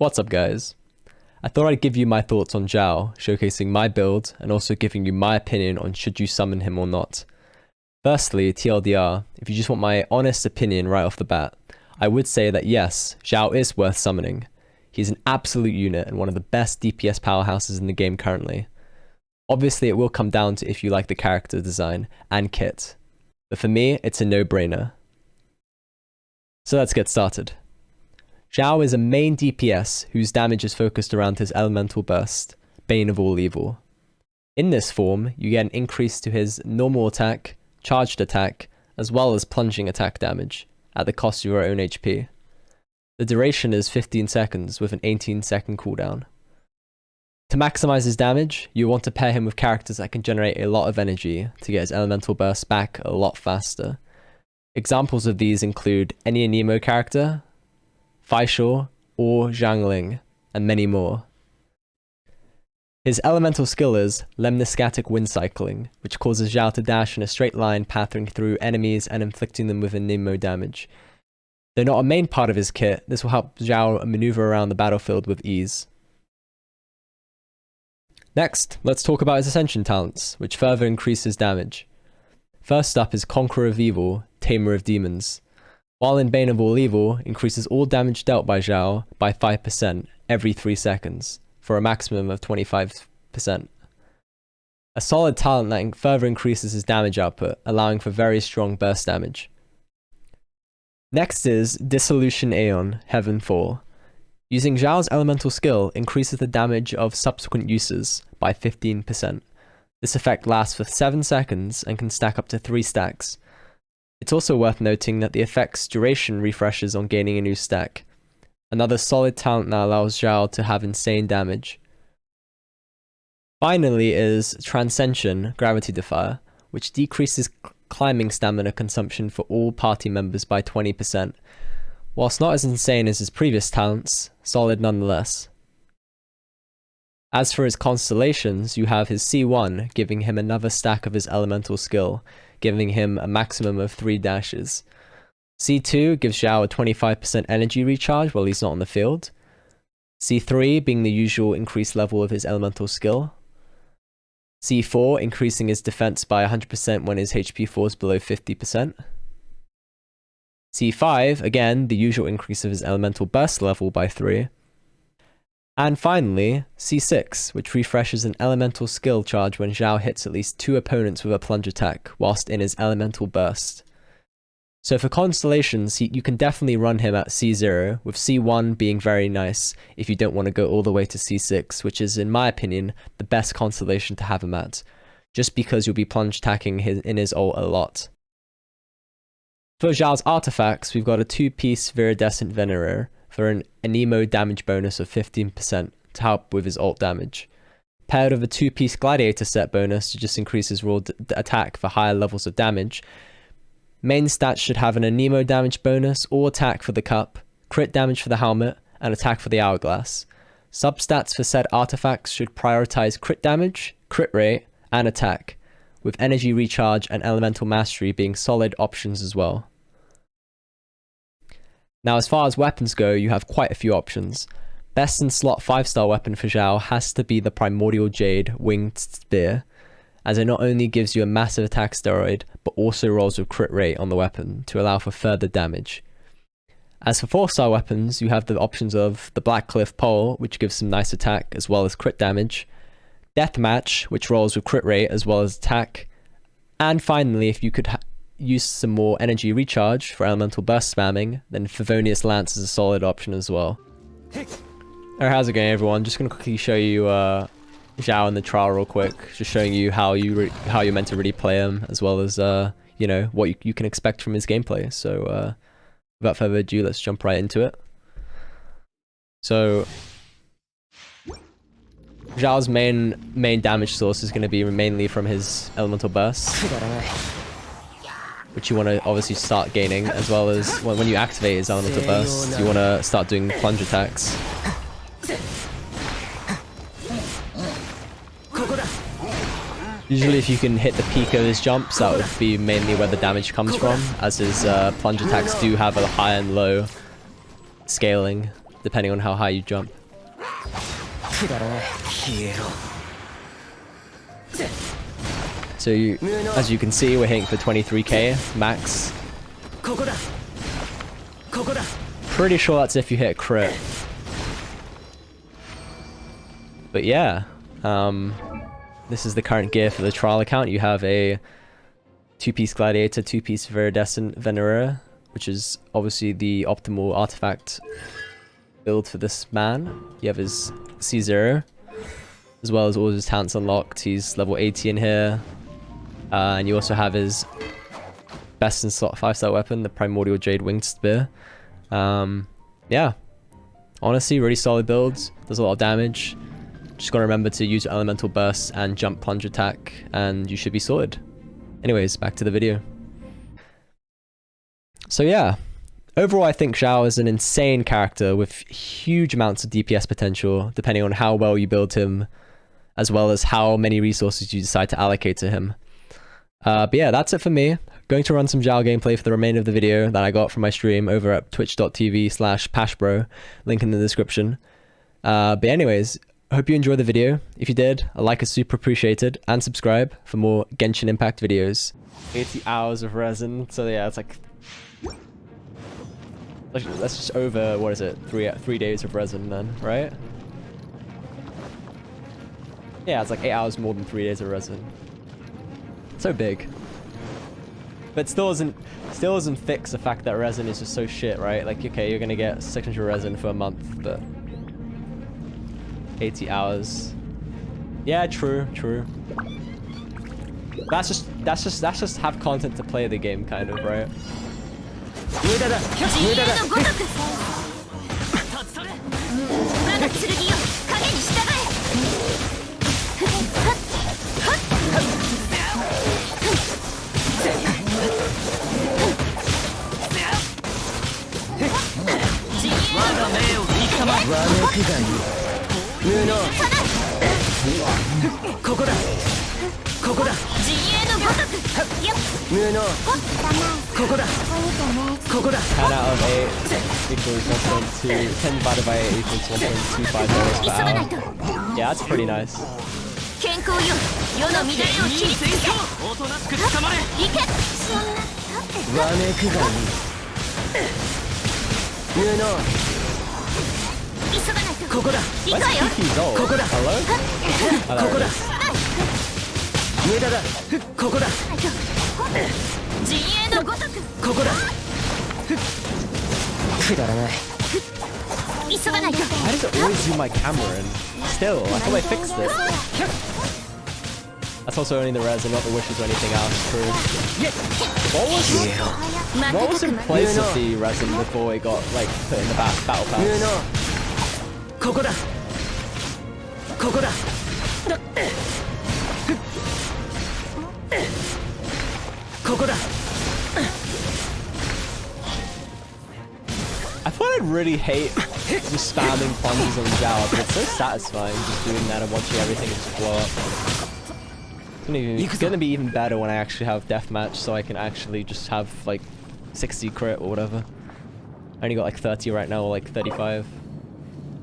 What's up guys? I thought I'd give you my thoughts on Xiao, showcasing my build and also giving you my opinion on should you summon him or not. Firstly, TLDR, if you just want my honest opinion right off the bat, I would say that yes, Xiao is worth summoning. He's an absolute unit and one of the best DPS powerhouses in the game currently. Obviously it will come down to if you like the character design and kit, but for me it's a no-brainer. So let's get started. Xiao is a main DPS whose damage is focused around his elemental burst, Bane of all evil. In this form, you get an increase to his normal attack, charged attack, as well as plunging attack damage, at the cost of your own HP. The duration is 15 seconds with an 18-second cooldown. To maximize his damage, you want to pair him with characters that can generate a lot of energy to get his elemental burst back a lot faster. Examples of these include any Anemo character, Faishaw, or Zhangling, and many more. His elemental skill is Lemniscatic Wind Cycling, which causes Xiao to dash in a straight line pathing through enemies and inflicting them with Anemo damage. Though not a main part of his kit, this will help Xiao maneuver around the battlefield with ease. Next, let's talk about his Ascension Talents, which further increase his damage. First up is Conqueror of Evil, Tamer of Demons. While in Bane of all evil, increases all damage dealt by Xiao by 5% every 3 seconds, for a maximum of 25%. A solid talent that further increases his damage output, allowing for very strong burst damage. Next is Dissolution Aeon, Heavenfall. Using Xiao's elemental skill increases the damage of subsequent uses by 15%. This effect lasts for 7 seconds and can stack up to 3 stacks. It's also worth noting that the effect's duration refreshes on gaining a new stack. Another solid talent that allows Xiao to have insane damage. Finally is Transcension, Gravity Defier, which decreases climbing stamina consumption for all party members by 20%. Whilst not as insane as his previous talents, solid nonetheless. As for his Constellations, you have his C1 giving him another stack of his elemental skill, giving him a maximum of 3 dashes. C2 gives Xiao a 25% energy recharge while he's not on the field. C3 being the usual increased level of his elemental skill. C4 increasing his defense by 100% when his HP falls below 50%. C5, again, the usual increase of his elemental burst level by 3. And finally, C6, which refreshes an elemental skill charge when Xiao hits at least 2 opponents with a plunge attack, whilst in his elemental burst. So for Constellations, you can definitely run him at C0, with C1 being very nice if you don't want to go all the way to C6, which is, in my opinion, the best Constellation to have him at, just because you'll be plunge attacking in his ult a lot. For Xiao's artifacts, we've got a 2-piece Viridescent Venerer for an Anemo damage bonus of 15% to help with his ult damage, paired with a 2-piece Gladiator set bonus to just increase his raw attack for higher levels of damage. Main stats should have an Anemo damage bonus or attack for the cup, crit damage for the helmet, and attack for the hourglass. Substats for said artifacts should prioritize crit damage, crit rate, and attack, with energy recharge and elemental mastery being solid options as well. Now as far as weapons go, you have quite a few options. Best in slot 5-star weapon for Xiao has to be the Primordial Jade Winged Spear, as it not only gives you a massive attack steroid, but also rolls with crit rate on the weapon to allow for further damage. As for 4-star weapons, you have the options of the Black Cliff Pole, which gives some nice attack as well as crit damage, Deathmatch, which rolls with crit rate as well as attack, and finally, if you could use some more energy recharge for elemental burst spamming, then Favonius Lance is a solid option as well. Alright, how's it going everyone? Just gonna quickly show you Xiao in the trial real quick, just showing you how you're meant to really play him, as well as you know, what you can expect from his gameplay. So without further ado, let's jump right into it. So Xiao's main damage source is going to be mainly from his elemental burst, which you want to obviously start gaining, as well as when you activate his elemental burst, you want to start doing plunge attacks. Usually if you can hit the peak of his jumps, that would be mainly where the damage comes from, as his plunge attacks do have a high and low scaling. depending on how high you jump. So you, as you can see, we're hitting for 23k max. Pretty sure that's if you hit a crit. But yeah, this is the current gear for the trial account. You have a 2-piece Gladiator, 2-piece Viridescent Venera, which is obviously the optimal artifact build for this man. You have his C0, as well as all his talents unlocked. He's level 80 in here. And you also have his best in slot 5-star weapon, the Primordial Jade Winged Spear. Yeah, honestly, really solid builds. Does a lot of damage. Just gotta remember to use your elemental bursts and jump plunge attack, and you should be sorted. Anyways, back to the video. So yeah, overall I think Xiao is an insane character with huge amounts of DPS potential, depending on how well you build him, as well as how many resources you decide to allocate to him. But yeah, that's it for me. Going to run some Xiao gameplay for the remainder of the video that I got from my stream over at twitch.tv/pashbro, link in the description. But anyways, I hope you enjoyed the video. If you did, a like is super appreciated, and subscribe for more Genshin Impact videos. 80 hours of resin, so yeah, it's like... That's just over, what is it, 3 days of resin then, right? Yeah, it's like 8 hours more than 3 days of resin. So big. But still doesn't fix the fact that resin is just so shit, right? Like, okay, you're gonna get 600 resin for a month, but 80 hours. Yeah, true. That's just have content to play the game, kind of, right? Ten out of 8 equals 1.2. 10 divided by 8 equals $1.25 per hour. Yeah, that's pretty nice. Where's Kiki's ult? Hello? Oh, there it is. Why does it always zoom my camera in? Still, I thought I fixed it. That's also only the resin, not the wishes or anything else. True. What was in place of the resin before it got like put in the battle pass? I thought I'd really hate just spamming plunges on Xiao, but it's so satisfying just doing that and watching everything just blow up. It's gonna be even better when I actually have deathmatch, so I can actually just have like 60 crit or whatever. I only got like 30 right now, or like 35.